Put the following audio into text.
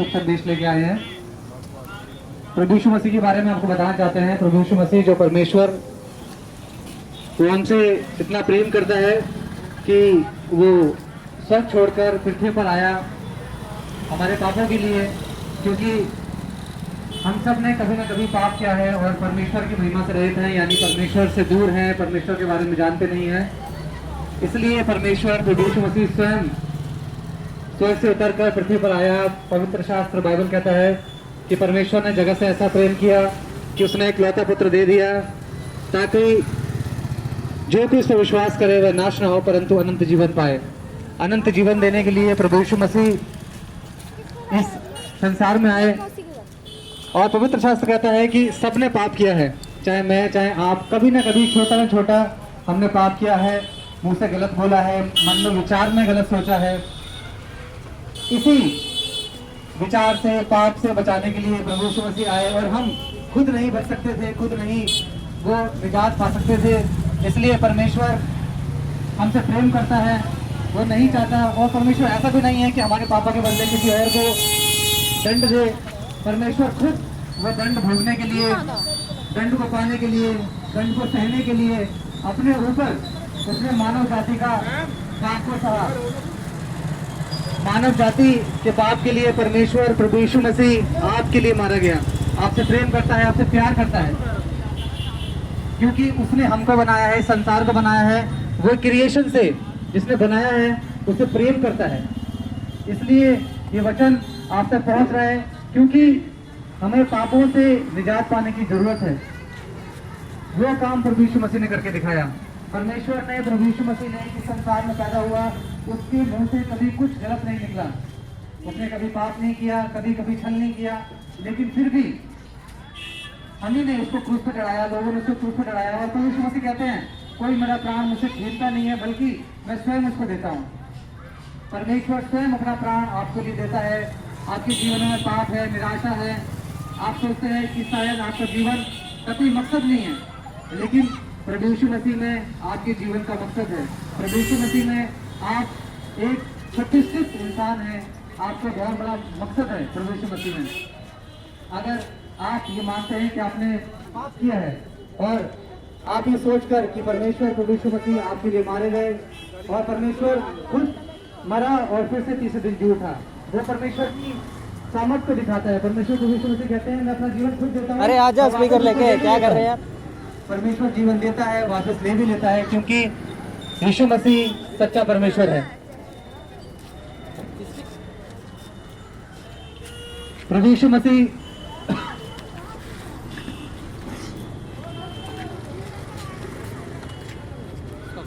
संदेश लेके आए हैं। प्रभु यीशु मसीह के बारे में आपको बताना चाहते हैं। प्रभु यीशु मसीह जो परमेश्वर वो हमसे इतना प्रेम करता है कि वो सब छोड़कर पृथ्वी पर आया हमारे पापों के लिए, क्योंकि हम सब ने कभी ना कभी पाप किया है और परमेश्वर की महिमा से रहित हैं, यानी परमेश्वर से दूर हैं, परमेश्वर के बारे में जानते नहीं हैं। इसलिए परमेश्वर प्रभु यीशु मसीह स्वयं स्वर्ग से उतरकर पृथ्वी पर आया। पवित्र शास्त्र बाइबल कहता है कि परमेश्वर ने जगत से ऐसा प्रेम किया कि उसने एक लौता पुत्र दे दिया, ताकि जो कोई इस पर विश्वास करे वह नाश न हो परंतु अनंत जीवन पाए। अनंत जीवन देने के लिए प्रभु यीशु मसीह इस संसार में आए। और पवित्र शास्त्र कहता है कि सबने पाप किया है, चाहे मैं चाहे आप, कभी ना कभी छोटा ना छोटा हमने पाप किया है, मुंह से गलत बोला है, मन में विचार में गलत सोचा है। इसी विचार से, पाप से बचाने के लिए प्रभु यीशु मसीह आए और हम खुद नहीं बच सकते थे, खुद नहीं वो निजात पा सकते थे। इसलिए परमेश्वर हमसे प्रेम करता है, वो नहीं चाहता, और परमेश्वर ऐसा भी नहीं है कि हमारे पापा के बदले किसी और को दंड दे। परमेश्वर खुद वो दंड भोगने के लिए, दंड को पाने के लिए, दंड को सहने के लिए अपने ऊपर उसने मानव जाति का पाप को सहा। मानव जाति के पाप के लिए परमेश्वर प्रभु यीशु मसीह आपके लिए मारा गया। आपसे प्रेम करता है, आपसे प्यार करता है, क्योंकि उसने हमको बनाया है, संसार को बनाया है। वो क्रिएशन से जिसने बनाया है उससे प्रेम करता है। इसलिए ये वचन आप तक पहुंच रहा है, क्योंकि हमें पापों से निजात पाने की जरूरत है। वो काम प्रभु यीशु मसीह ने करके दिखाया। परमेश्वर ने, प्रभु यीशु मसीह ने इस संसार में पैदा हुआ, उसके मुंह से कभी कुछ गलत नहीं निकला। उसने कभी पाप नहीं किया, कभी कभी छल नहीं किया, लेकिन फिर भी हम ही ने उसको क्रूस पर चढ़ाया, लोगों ने उसको क्रूस पर चढ़ाया। और प्रभु यीशु मसीह कहते हैं, कोई मेरा प्राण मुझसे छीनता नहीं है, बल्कि मैं स्वयं उसको देता हूँ। परमेश्वर स्वयं अपना प्राण आपके लिए देता है। आपके जीवन में पाप है, निराशा है, आप सोचते हैं कि शायद आपका जीवन का कोई मकसद नहीं है, लेकिन प्रभु यीशु मसीह में आपके जीवन का मकसद है। प्रभु यीशु मसीह में आप एक प्रतिष्ठित इंसान हैं, आपका बहुत बड़ा मकसद है प्रभु यीशु मसीह में। अगर आप ये मानते हैं कि आपने पाप किया है और आप ये सोचकर कि परमेश्वर प्रभु यीशु मसीह आपके लिए मारे गए और परमेश्वर खुद मरा और फिर से तीसरे दिन जी उठा, वो परमेश्वर की सामर्थ को दिखाता है। परमेश्वर प्रभु यीशु मसीह कहते हैं, मैं अपना जीवन खुद देता हूँ। अरे आजा स्पीकर लेके, क्या कर रहे हैं यार। परमेश्वर जीवन देता है, वापस ले भी लेता है, क्योंकि यीशु मसीह सच्चा परमेश्वर है। प्रभु यीशु मसीह